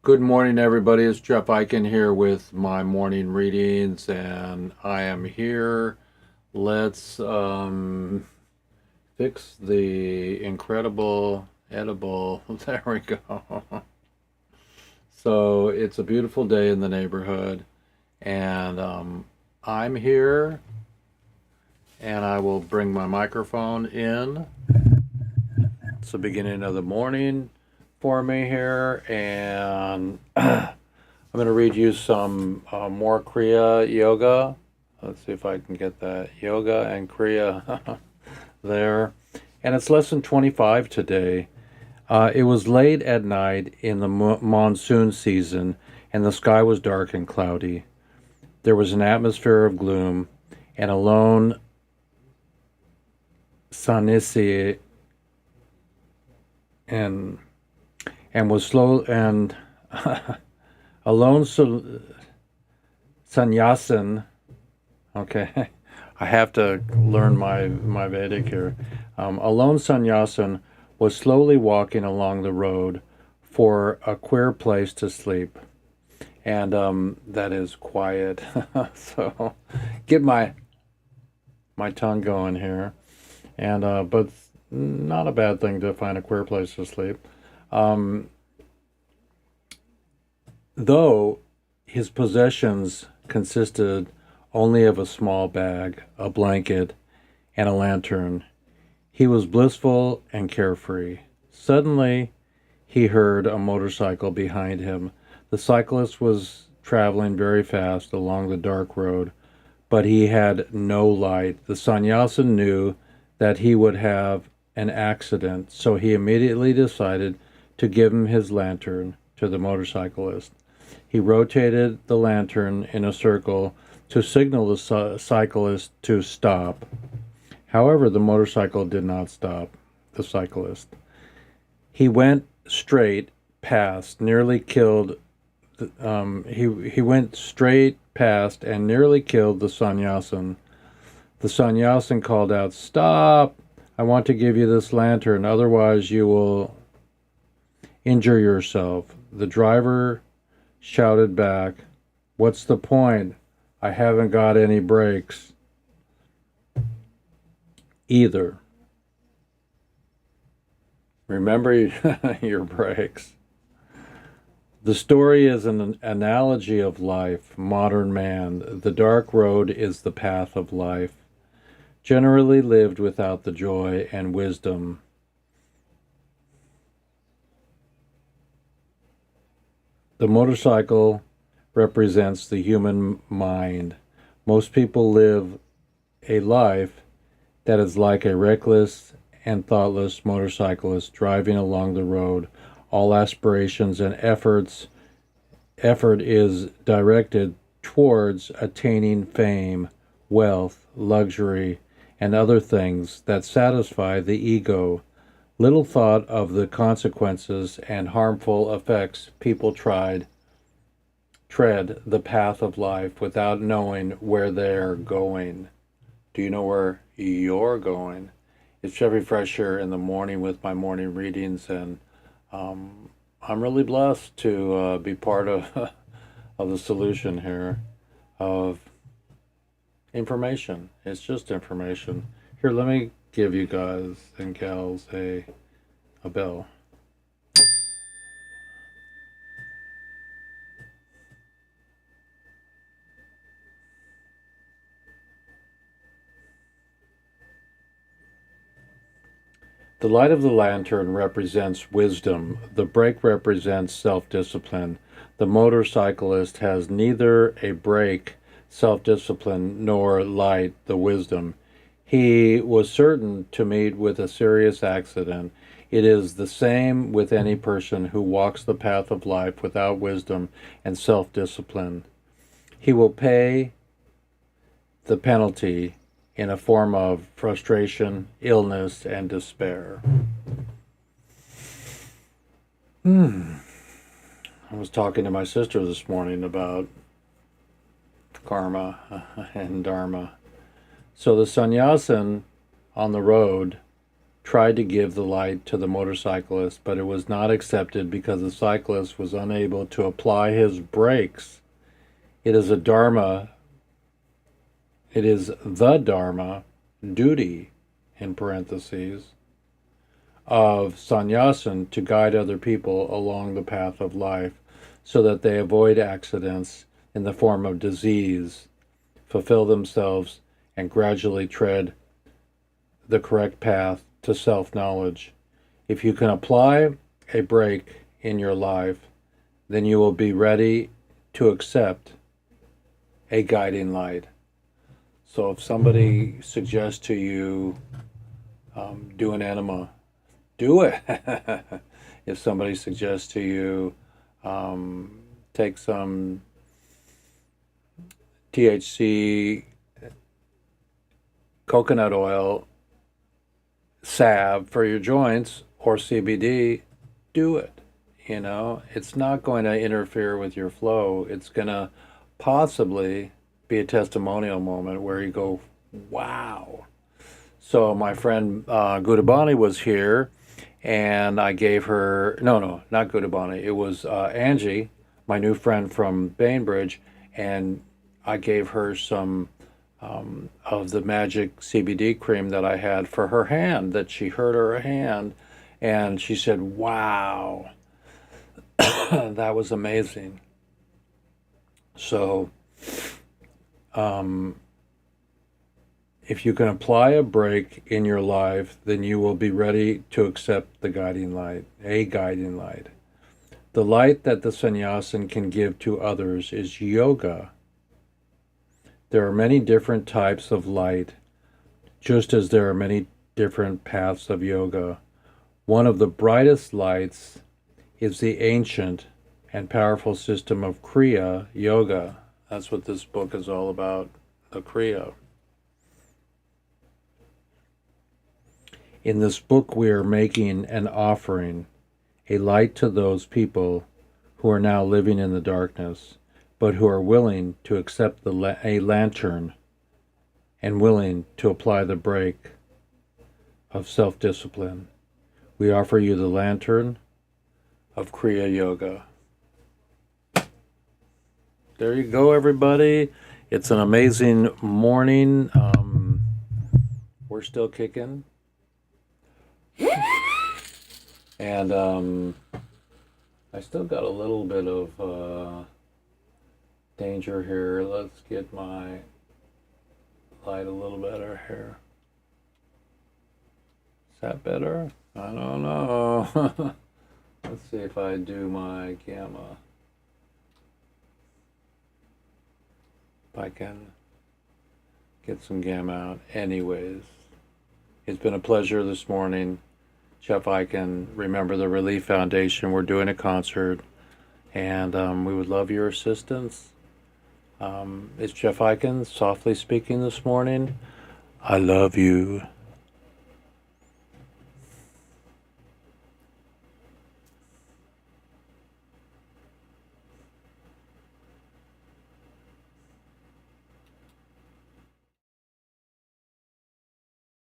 Good morning, everybody. It's Jeff Eichen here with my morning readings, and I am here. Let's fix the incredible edible. There we go. So it's a beautiful day in the neighborhood, and I'm here, and I will bring my microphone in. It's the beginning of the morning for me here, and I'm going to read you some more Kriya yoga. Let's see if I can get that yoga and Kriya there. And it's lesson 25 today. It was late at night in the monsoon season, and the sky was dark and cloudy. There was an atmosphere of gloom, and a lone sannyasi and was slow and a lone sannyasin. Okay, I have to learn my Vedic here. A lone sannyasin was slowly walking along the road for a queer place to sleep, and that is quiet. So, get my tongue going here, and but not a bad thing to find a queer place to sleep. Um, though his possessions consisted only of a small bag, a blanket, and a lantern, he was blissful and carefree. Suddenly, he heard a motorcycle behind him. The cyclist was traveling very fast along the dark road, but he had no light. The sannyasin knew that he would have an accident, so he immediately decided to give him his lantern to the motorcyclist. He rotated the lantern in a circle to signal the cyclist to stop. However, the motorcycle did not stop the cyclist. He went straight past, nearly killed. He went straight past and nearly killed the sannyasin. The sannyasin called out, "Stop! I want to give you this lantern, otherwise you will injure yourself." The driver shouted back, "What's the point? I haven't got any brakes either. Remember your brakes." The story is an analogy of life, modern man. The dark road is the path of life, generally lived without the joy and wisdom. The motorcycle represents the human mind. Most people live a life that is like a reckless and thoughtless motorcyclist driving along the road. All aspirations and effort is directed towards attaining fame, wealth, luxury, and other things that satisfy the ego. Little thought of the consequences and harmful effects. People tread the path of life without knowing where they're going. Do you know where you're going? It's Chevy Fresh here in the morning with my morning readings, and I'm really blessed to be part of of the solution here of information. It's just information. Here, let me give you guys and gals a bell. The light of the lantern represents wisdom. The brake represents self-discipline. The motorcyclist has neither a brake, self-discipline, nor light, the wisdom. He was certain to meet with a serious accident. It is the same with any person who walks the path of life without wisdom and self-discipline. He will pay the penalty in a form of frustration, illness, and despair. I was talking to my sister this morning about karma and dharma. So the sannyasin on the road tried to give the light to the motorcyclist, but it was not accepted because the cyclist was unable to apply his brakes. It is the Dharma duty, in parentheses, of sannyasin to guide other people along the path of life so that they avoid accidents in the form of disease, fulfill themselves, and gradually tread the correct path to self-knowledge. If you can apply a break in your life, then you will be ready to accept a guiding light. So if somebody suggests to you, do an enema, do it. If somebody suggests to you, take some THC coconut oil salve for your joints or CBD, do it. You know, it's not going to interfere with your flow. It's going to possibly be a testimonial moment where you go, wow. So my friend Gudabani was here, and I gave her, no, not Gudabani. It was Angie, my new friend from Bainbridge, and I gave her some of the magic CBD cream that I had for her hand, that she hurt her hand, and she said, wow, that was amazing. So if you can apply a break in your life, then you will be ready to accept the guiding light, a guiding light. The light that the sannyasin can give to others is yoga. There are many different types of light, just as there are many different paths of yoga. One of the brightest lights is the ancient and powerful system of Kriya yoga. That's what this book is all about, the Kriya. In this book, we are making an offering, a light to those people who are now living in the darkness, but who are willing to accept a lantern and willing to apply the brake of self-discipline. We offer you the lantern of Kriya Yoga. There you go, everybody. It's an amazing morning. We're still kicking. And I still got a little bit of danger here. Let's get my light a little better here. Is that better? I don't know. Let's see if I do my gamma. If I can get some gamma out. Anyways, it's been a pleasure this morning. Jeff Eichen, remember the Relief Foundation. We're doing a concert, and we would love your assistance. It's Jeff Eichen, softly speaking this morning. I love you.